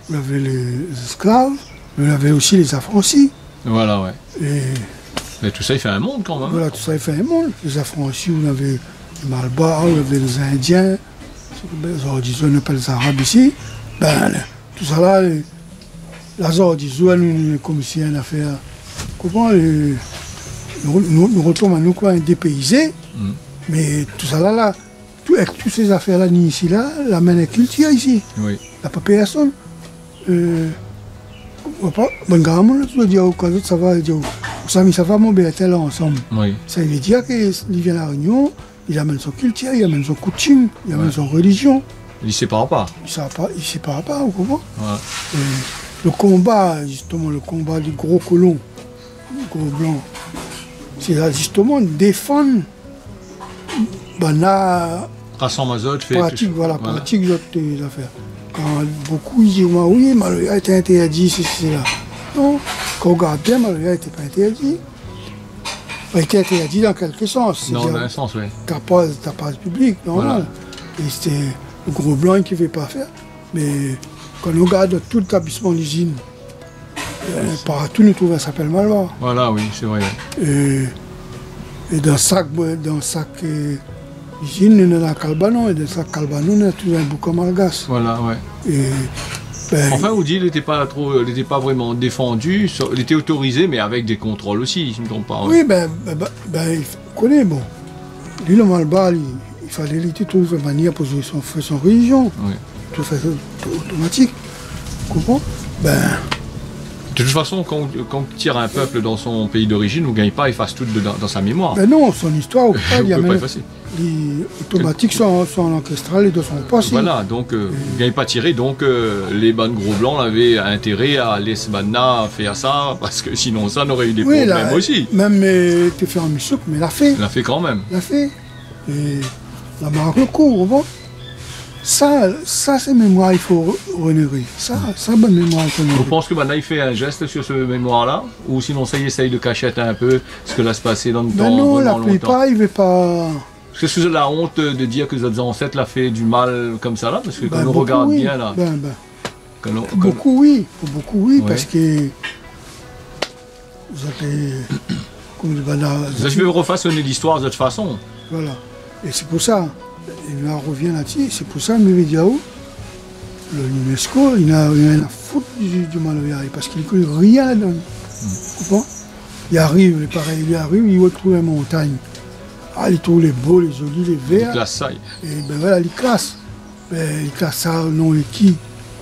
vous avez les esclaves, vous avez aussi les affranchis. Voilà, ouais. Et Mais tout ça, il fait un monde quand même. voilà, tout ça, il fait un monde. Les affranchis, vous avez les Malbars, vous avez les Indiens, on appelle les Arabes ici. Ben, tout ça là, la Zordizou, nous, comme si une affaire. Comment nous retournons à nous quoi, dépaysés, mais tout ça là, avec toutes ces affaires-là, ni ici, là, la main est culture ici. Oui. La pas personne. Bon, gamin, tu dois dire, quand ça va, ça va, mon bête là ensemble. Oui. Ça veut dire qu'il vient à la réunion, il amène son culture, il amène son coutume, il amène son religion. Il ne sépare pas. Il ne sépare pas, vous comprenez? Ouais. Le combat, justement, le combat du gros colon, du gros blanc, c'est là, justement, défendre la Rassemble azote, fait. pratique, voilà, pratique des affaires. Quand beaucoup disent, oui, Maloya était interdit, c'est là. Non, quand on regarde bien, Maloya n'était pas interdit. Il était interdit dans quelque sens. Non, dans un sens, oui. Tapage public, normal. Voilà. Et c'était le gros blanc qui ne veut pas faire. Mais quand on regarde tout l'établissement d'usine, partout nous trouvons ça s'appelle Malwa. Voilà, oui, c'est vrai. Et dans sac usine, on a Calbanon, et dans sac Calbanon, on a tout un boucan malgache. Voilà, ouais. Et, enfin, vous dites, il n'était pas vraiment défendu, il était autorisé, mais avec des contrôles aussi, si je ne me trompe pas. Oui, il connaît, bon. Lui, le Malba, il fallait lutter tout de manière pour jouer son religion. Oui. Tout fait automatique. Vous comprenez? De toute façon, quand on tire un peuple dans son pays d'origine, on ne gagne pas, efface tout dans sa mémoire. Ben non, son histoire, il y a même les automatiques sont orchestrales et de son passé. Voilà, donc on ne gagne pas tirer, donc les bandes gros blancs avaient intérêt à laisser Banna faire ça, parce que sinon ça n'aurait eu des problèmes aussi. Même tu fais un misouk, mais l'a fait. L'a fait quand même. L'a fait. Et la marque le coup, vous voyez. Ça c'est mémoire, il faut honorer. Ça, bonne mémoire, il faut honorer. Vous pensez que maintenant il fait un geste sur ce mémoire-là? Ou sinon ça y essaye de cachetter un peu ce que là se passait dans le temps? Non, la plupart, il ne veut pas. Est-ce que vous avez la honte de dire que vos ancêtres l'ont fait du mal comme ça là? Parce que quand on regarde bien là. Beaucoup oui, parce que vous avez. Je vais refaçonner l'histoire de toute façon. Voilà. Et c'est pour ça. Et là, on revient là-dessus, c'est pour ça, Médiao, l'UNESCO, il a rien à foutre du Maloya, parce qu'il ne connaît rien là-dedans. Vous comprenez? Il arrive, il retrouve la montagne. Ah, il trouve les beaux, les jolis, les verts. Il classe ça. Et ben voilà, il classe. Il classe ça, non, et qui?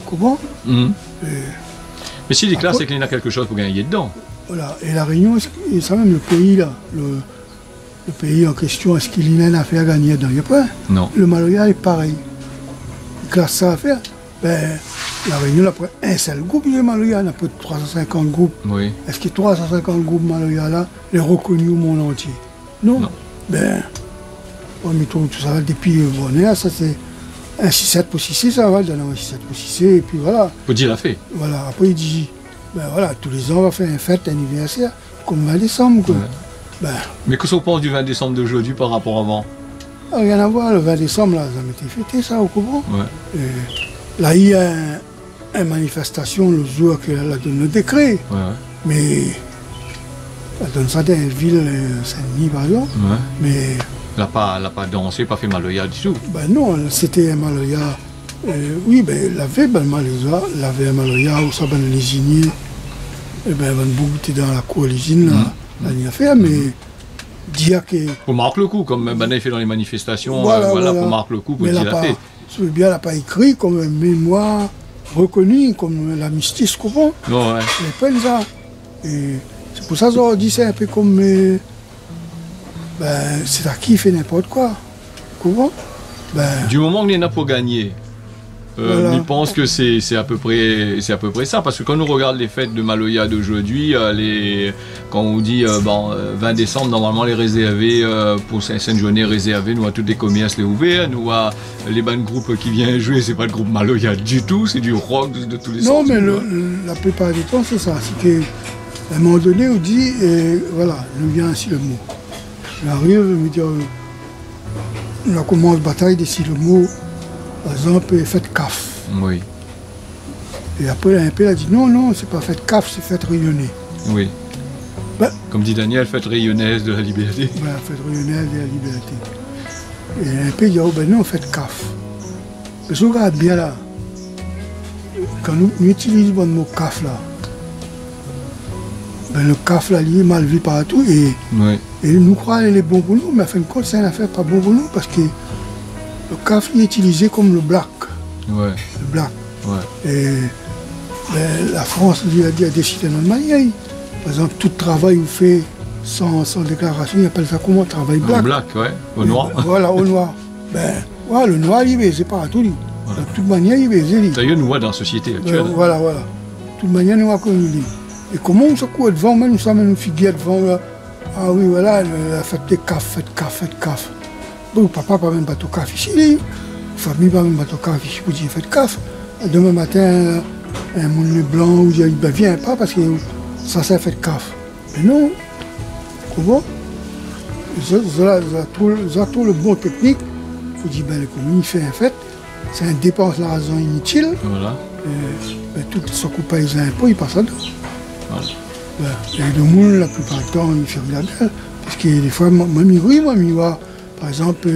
Comment? Mais s'il classe, c'est qu'il y a quelque chose pour gagner dedans. Voilà, et la Réunion, et ça même le pays là, le pays en question, est-ce qu'il y a une affaire à gagner dedans? Il n'y a pas. Non. Le Maloya est pareil. Il classe ça à faire. La Réunion a pris un seul groupe de Maloya, on a plus de 350 groupes. Oui. Est-ce que 350 groupes Maloya là, les reconnus au monde entier? Non. On met tout ça depuis ça c'est un 6-7 pour 6 ça va, donner un 6-7 pour 6 et puis voilà. Faut dire la fait. Voilà, après il dit, voilà, tous les ans on va faire une fête anniversaire, comme 20 décembre. Quoi. Mais qu'est-ce qu'on pense du 20 décembre d'aujourd'hui par rapport à avant? Rien à voir, le 20 décembre, là, ça m'était fêté, ça, au courant. Ouais. Là, il y a une manifestation le jour qu'elle a donné le décret. Ouais. Mais elle donne ça dans une ville, Saint-Denis, par exemple. Ouais. Mais elle n'a pas dansé, pas fait Maloya du tout. Non, c'était un Maloya. Oui, elle avait un Maloya, où ça, les igniers. Et ben, elle était dans la cour l'usine, là. Elle a fait, mais dire que. Pour marquer le coup, comme Banay fait dans les manifestations, voilà, pour marquer le coup, pour dire la fait. C'est bien, elle n'a pas écrit comme une mémoire reconnue, comme la mystique, comment? Non, ouais. Elle peine ça. Et c'est pour ça que je dis c'est un peu comme. C'est à qui fait n'importe quoi. Comment? Du moment qu'il y en a pour gagner. Il pense que c'est à peu près ça, parce que quand on regarde les fêtes de Maloya d'aujourd'hui, quand on dit 20 décembre, normalement les réservés pour cette journée réservée, nous à toutes les commerces les ouverts, nous à les bandes groupes qui viennent jouer, c'est pas le groupe Maloya du tout, c'est du rock de tous les sens. Non, mais la plupart du temps c'est ça, c'est qu'à un moment donné on dit, voilà, nous vient ainsi le mot. J'arrive, je me dis, on commence bataille d'ici le mot. Par exemple, faites CAF. Oui. Et après, l'AMP a dit non, non, c'est pas fait CAF, c'est fait rayonner. Oui. Ben, Comme dit Daniel, fête rayonnaise de la liberté. voilà, fait rayonner de la liberté. Et l'AMP dit, oh ben non, fait CAF. Mais si on regarde bien là, quand nous utilisons le mot CAF là, ben le CAF là, il est mal vu partout et nous croyons qu'il est bon pour nous, mais en fin de compte, c'est une affaire pas bon pour nous parce que le CAF il est utilisé comme le black. Ouais. Le black. Ouais. Et ben, la France lui a décidé d'une manière. Par exemple, tout travail vous fait sans déclaration, il appelle ça comment? Travail black. Le black, ouais. Au noir. Voilà, au noir. Ben, ouais, le noir, il est baisé partout. Voilà. De toute manière, il est baisé. D'ailleurs, nous voit dans la société actuelle. Voilà, voilà. De toute manière, nous voit comme il est. Et comment on se court devant, même nous sommes une figure devant. Là. Ah oui, voilà, la fête des CAF, fête CAF. Bon, papa pas même bateau CAF ici. Famille pas même bateau CAF ici pour dire fête CAF. Demain matin, un monde blanc, où il ne vient pas parce que ça s'est fait CAF. Mais non, comment? Ils ont tout le bon technique. Il faut dire, ben, il fait un fait, c'est une dépense la raison inutile. Voilà. Ben, tout ce qu'on paye les impôts, il passe là-dedans. Voilà. Ben, et le monde, la plupart du temps, il fait regarder. Parce que des fois, même il voit, par exemple,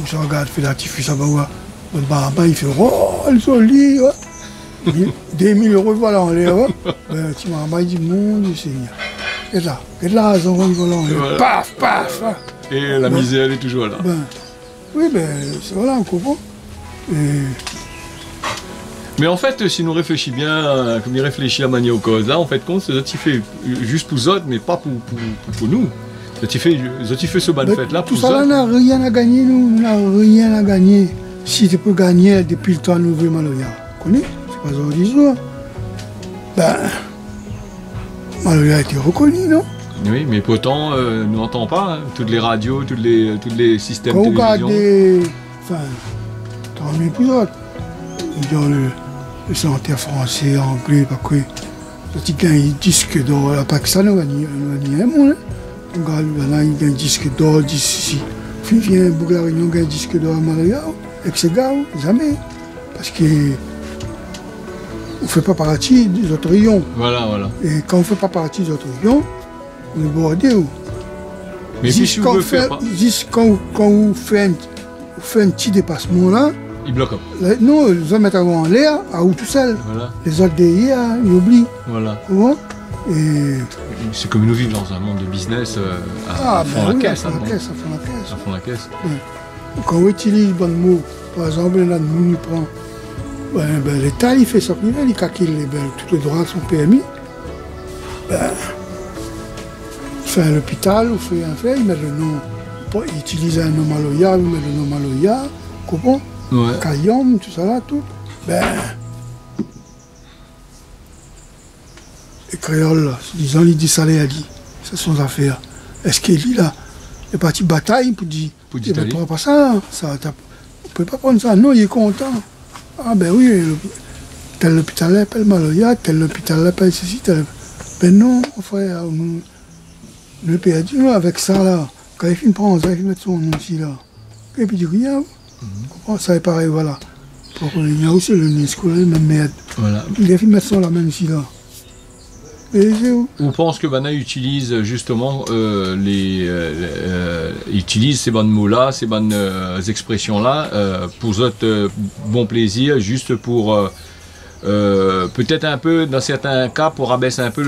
je regarde, fait la tifus, ça va voir, le barba, il fait, oh, le joli, ouais. 2000 €, voilà, on les voit. Tu m'as dit, mon Dieu Seigneur. Et là, raison, il va là, voilà. Paf, paf. Hein. Et la misère, elle est toujours là. Ben, oui, ben, c'est voilà, on comprend. Et... Mais en fait, si nous réfléchissons bien, comme il réfléchit à manier aux causes, là, en fait, compte, c'est ça qui fait juste pour eux, mais pas pour nous. Ça qui fait ce ban fête là pour tout ça là, n'a rien à gagner, nous, n'a rien à gagner. Si tu peux gagner depuis le temps nouveau Maloya, connais? C'est pas aujourd'hui, ben, Maloya a été reconnu, non? Oui, mais pourtant, nous n'entendons pas, hein, toutes les radios, tous les systèmes de télévision. Quand on regarde enfin, tant mieux pour eux. Dans le santé français, anglais, pas quoi. Il y a un disque d'or, à Pakistan, on va dire un monde. On regarde, il y a un disque d'or d'ici. Puis vient pour la Réunion, il y a un disque d'or à Maloya, avec ces gars, jamais. Parce que on ne fait pas partie des autres régions. Voilà, voilà. Et quand on ne fait pas partie des autres régions, on est bordé. Mais si vous faites pas. Juste quand vous faites un petit dépassement là, ils bloquent. Non, ils vont mettre en l'air, à où tout seul. Voilà. Les autres derrière, ils oublient. Voilà. Comment? Et... C'est comme nous vivons dans un monde de business à fond la caisse. À fond la caisse. Ouais. Quand on utilise bon mot, par exemple, là, nous prend. Ben, l'État, il fait ça qu'il veut, il calcule tous les droits sont permis. Ben, il fait un hôpital, il fait un fait, il met le nom. Il utilise un nom Maloya, il met le nom Maloya, comprends? Ouais. Kayom, tout ça là, tout. Ben. Les créoles, là, disons, il dit ça, il a dit. C'est son affaire. Est-ce qu'il est là? Il est parti bataille pour dire. Il ne prend pas ça. On ne peut pas prendre ça. Non, il est content. Ah ben oui, tel hôpital l'appelle Maloya, tel hôpital l'appelle ceci, tel. Ben non, mon frère, nous perdu avec ça là. Quand il prend ça, il met son nom ici là. Et puis il dit rien. Ça est pareil, voilà. Il y a aussi le UNESCO, même merde. Voilà. Il a fait mettre son la main ici là. On pense que Bana utilise justement utilise ces bonnes mots-là, ces bonnes expressions-là pour votre bon plaisir, juste pour peut-être un peu, dans certains cas, pour abaisser un peu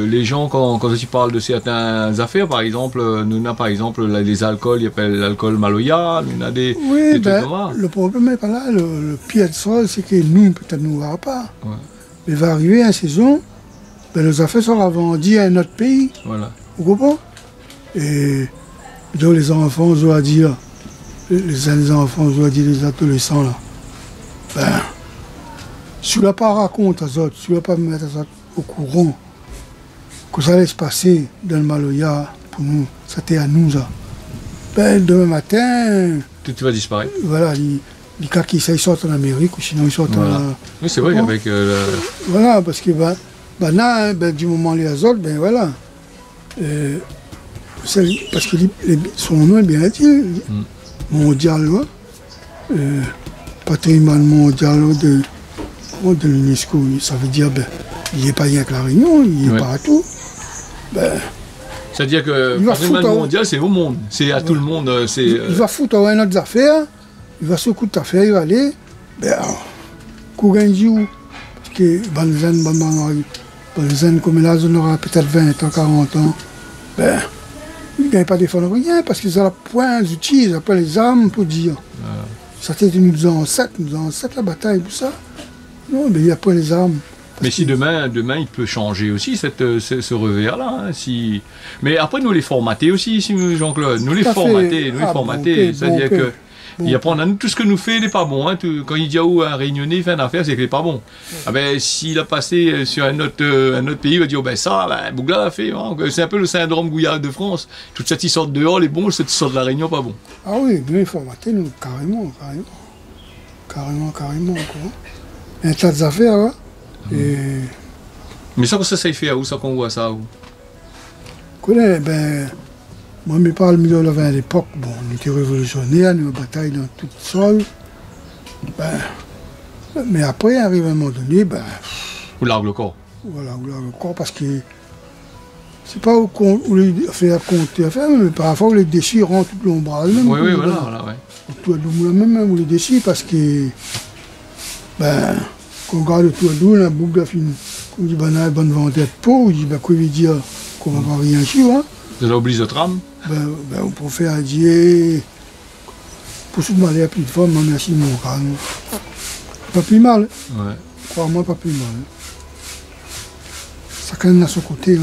les gens quand ils parlent de certaines affaires. Par exemple, nous avons par exemple les alcools, ils appellent l'alcool Maloya, nous avons des trucs comme ça. Le problème n'est pas là, le pire de ça, c'est que nous, peut-être nous ne verrons pas. Ouais. Mais il va arriver une saison, ben, les affaires seront vendues à un autre pays. Voilà. Vous comprenez? Et donc les enfants, on doit dire, les enfants, on doit dire les adolescents là. Ben, si on ne pas raconter aux autres, si on ne pas mettre aux autres au courant, que ça allait se passer dans le Maloya, pour nous, c'était à nous ça. Ben, demain matin. Tout va disparaître. Voilà, les cas qui sortent en Amérique ou sinon ils sortent voilà. Oui, c'est vrai, avec. Voilà, parce que là, du moment où les autres, ben voilà. Parce que son nom est bien dit, mondial, patrimoine mondial bon, de l'UNESCO, ça veut dire, ben, il n'est pas rien que la Réunion, il n'est pas à tout. Ben, c'est-à-dire que le patrimoine mondial, c'est au monde, c'est à tout le monde. Il va foutre à notre affaire, il va se couper d'affaires, il va aller, ben, Kouganji, parce que Banzen, comme là, on aura peut-être 20 ans, 40 ans, ben, il ne gagne pas défendre rien, parce qu'ils ont la pointe, ils utilisent après les armes pour dire. Ça c'était nous en 7 la bataille, tout ça. Non, mais il n'y a pas les armes. Mais si demain, il peut changer aussi ce revers-là. Hein, si... Mais après, nous les formater aussi, Jean-Claude. Nous les formater, c'est-à-dire que il apprend à nous tout ce que nous fait, il n'est pas bon. Hein, quand il dit un Réunionnais fait une affaire, c'est qu'il n'est pas bon. Ah ben, s'il a passé sur un autre pays, il va dire ben ça, Bougla l'a fait. Hein, c'est un peu le syndrome Gouillard de France. Toutes ceux qui sortent dehors, les bons, ceux qui sortent de la Réunion, pas bon. Ah oui, nous les formater, nous, carrément. Quoi. Un tas d'affaires, là. Et... Mais ça il fait à où, ça qu'on voit ça où? Ben, moi, je parle de à l'époque, bon, on était révolutionnaires, nous bataille dans toute sol. Ben, mais après, arrive à un moment donné, ben. Ou largue le corps. Voilà, ou largue le corps, parce que c'est pas où les faire compter, mais parfois les déchets rentrent tout l'ombrage. Oui, voilà, ouais. Tout même où les déchets, parce que, ben, quand on regarde tout à l'eau, la boucle de film, on dit, ben, bonne vente de peau, on dit, ben, quoi veut dire qu'on va pas rien suivre, hein. Vous avez oublié votre âme? Ben, on peut faire Dieu. Pour se demander à plus de femmes, merci mon calme. Pas plus mal. Ouais. Crois-moi, pas plus mal. Chacun a son côté, là.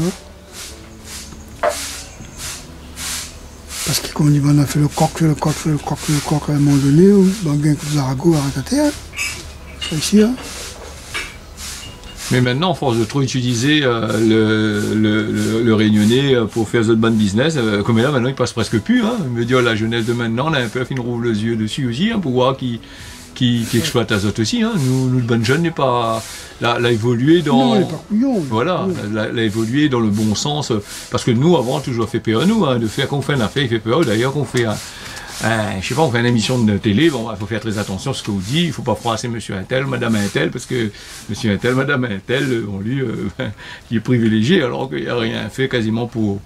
Parce que, comme on dit, on a fait le coq, à un moment donné, on a gagné un Zarago à raconter. C'est ici, hein. Mais maintenant, à force de trop utiliser le Réunionnais pour faire de bonnes business, comme là, maintenant, il passe presque plus. Hein. Je veux dire, la jeunesse de maintenant, on a un peu fait une rouvre les yeux dessus aussi, hein, pour voir qui exploite Azote aussi. Hein. Nous, le bon jeune n'est pas... l'a évolué dans... Non, il n'est pas couillon. Voilà, l'a évolué dans le bon sens. Parce que nous, avant, on a toujours fait peur à nous. Hein, de faire qu'on fait une affaire, il fait peur. D'ailleurs, qu'on fait... je sais pas, on fait une émission de télé, bon, il faut faire très attention à ce qu'on dit, il ne faut pas froisser monsieur un tel, madame un tel, parce que monsieur un tel, madame un tel, on lui, il est privilégié, alors qu'il n'a rien fait quasiment pour